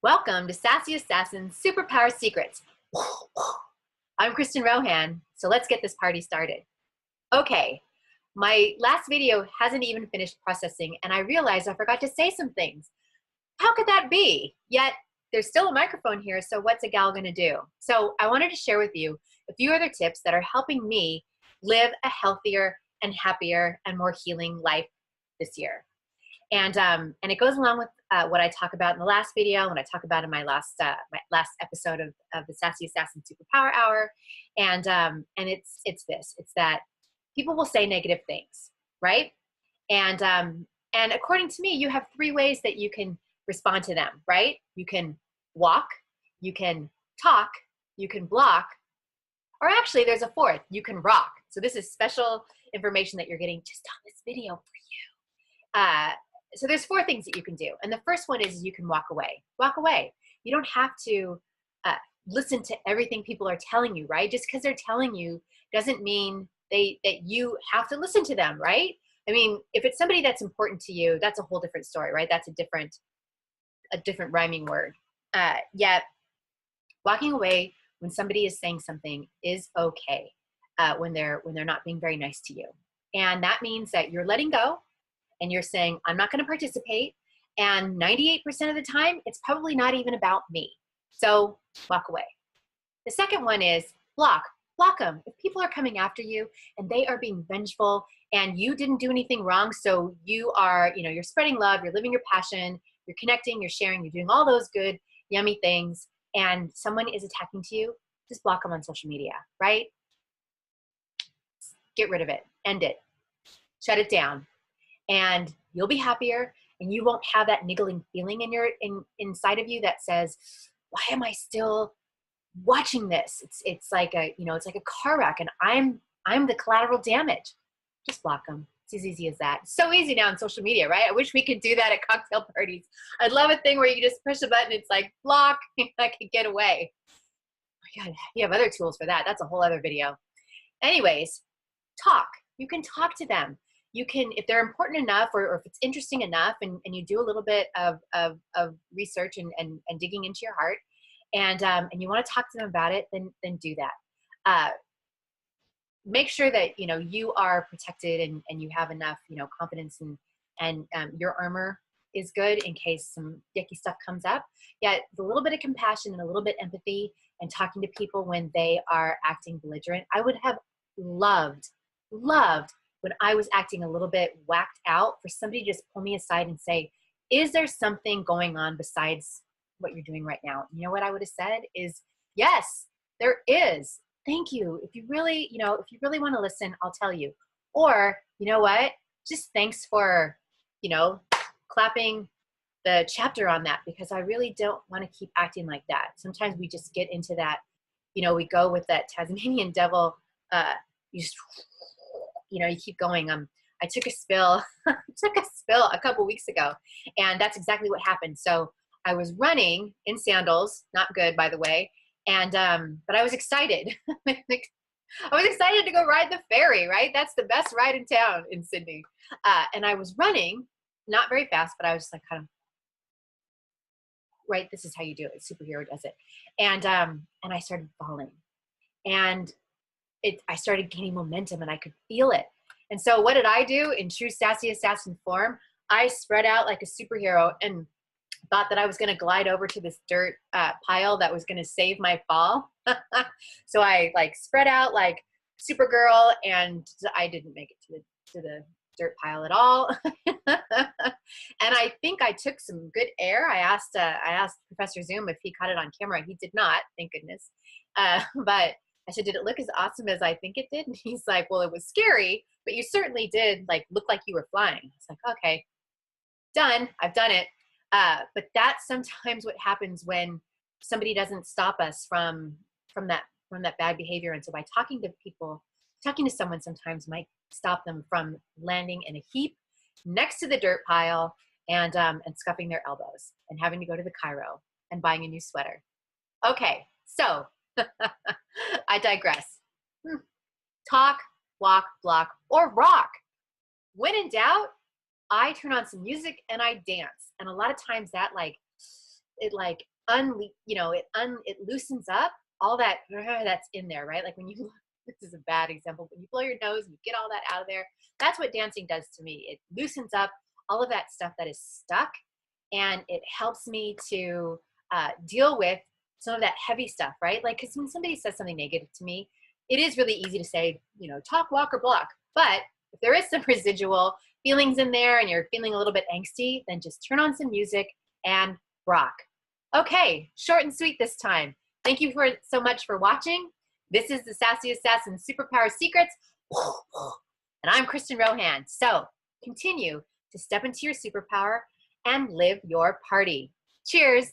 Welcome to Sassy Assassin Superpower Secrets. I'm Kristin Rohan, so let's get this party started. Okay, my last video hasn't even finished processing, and I realized I forgot to say some things. How could that be? Yet, there's still a microphone here, so what's a gal gonna do? So I wanted to share with you a few other tips that are helping me live a healthier and happier and more healing life this year. And it goes along with what I talk about in the last video, what I talk about in my last episode of the Sassy Assassin Superpower Hour, and it's this: it's that people will say negative things, right? And according to me, you have three ways that you can respond to them, right? You can walk, you can talk, you can block, or actually, there's a fourth: you can rock. So this is special information that you're getting just on this video for you. So there's four things that you can do. And the first one is you can walk away. Walk away. You don't have to listen to everything people are telling you, right? Just because they're telling you doesn't mean that you have to listen to them, right? I mean, if it's somebody that's important to you, that's a whole different story, right? That's a different rhyming word. Yet walking away when somebody is saying something is okay when they're not being very nice to you. And that means that you're letting go. And you're saying, I'm not going to participate. And 98% of the time, it's probably not even about me. So walk away. The second one is block. Block them. If people are coming after you and they are being vengeful and you didn't do anything wrong, so you are, you're spreading love, you're living your passion, you're connecting, you're sharing, you're doing all those good, yummy things, and someone is attacking to you, just block them on social media, right? Get rid of it. End it. Shut it down. And you'll be happier, and you won't have that niggling feeling inside of you that says, why am I still watching this? It's like a car wreck, and I'm the collateral damage. Just block them. It's as easy as that. It's so easy now on social media, right? I wish we could do that at cocktail parties. I'd love a thing where you just push a button, it's like block, I could get away. Oh my God, you have other tools for that. That's a whole other video. Anyways, talk. You can talk to them. You can, if they're important enough or if it's interesting enough and you do a little bit of research and digging into your heart and you want to talk to them about it, then do that. Make sure that, you are protected and you have enough, confidence and your armor is good in case some yucky stuff comes up. Yet a little bit of compassion and a little bit empathy and talking to people when they are acting belligerent. I would have loved when I was acting a little bit whacked out for somebody to just pull me aside and say, is there something going on besides what you're doing right now? You know what I would have said is, yes, there is. Thank you. If you really want to listen, I'll tell you. Or, you know what? Just thanks for, clapping the chapter on that, because I really don't want to keep acting like that. Sometimes we just get into that, we go with that Tasmanian devil, you keep going. I took a spill, a couple weeks ago, and that's exactly what happened. So I was running in sandals, not good, by the way, and but I was excited. I was excited to go ride the ferry, right? That's the best ride in town in Sydney. And I was running, not very fast, but I was just like kind of, right, this is how you do it. Superhero does it. And I started falling. And I started gaining momentum and I could feel it. And so what did I do in true Sassy Assassin form? I spread out like a superhero and thought that I was going to glide over to this dirt pile that was going to save my fall. So I spread out like Supergirl, and I didn't make it to the dirt pile at all. And I think I took some good air. I asked Professor Zoom if he caught it on camera. He did not, thank goodness. But I said, did it look as awesome as I think it did? And he's like, well, it was scary, but you certainly did look like you were flying. I was like, okay, done. I've done it. But that's sometimes what happens when somebody doesn't stop us from that bad behavior. And so by talking to someone sometimes might stop them from landing in a heap next to the dirt pile and scuffing their elbows and having to go to the chiro and buying a new sweater. Okay, so I digress. Talk, walk, block, or rock. When in doubt, I turn on some music and I dance. And a lot of times that it it loosens up all that that's in there, right? Like when you, this is a bad example, when you blow your nose and you get all that out of there, that's what dancing does to me. It loosens up all of that stuff that is stuck, and it helps me to deal with some of that heavy stuff, right? Like, because when somebody says something negative to me, it is really easy to say, talk, walk, or block. But if there is some residual feelings in there and you're feeling a little bit angsty, then just turn on some music and rock. Okay, short and sweet this time. Thank you so much for watching. This is the Sassy Assassin Superpower Secrets. And I'm Kristin Rohan. So continue to step into your superpower and live your party. Cheers.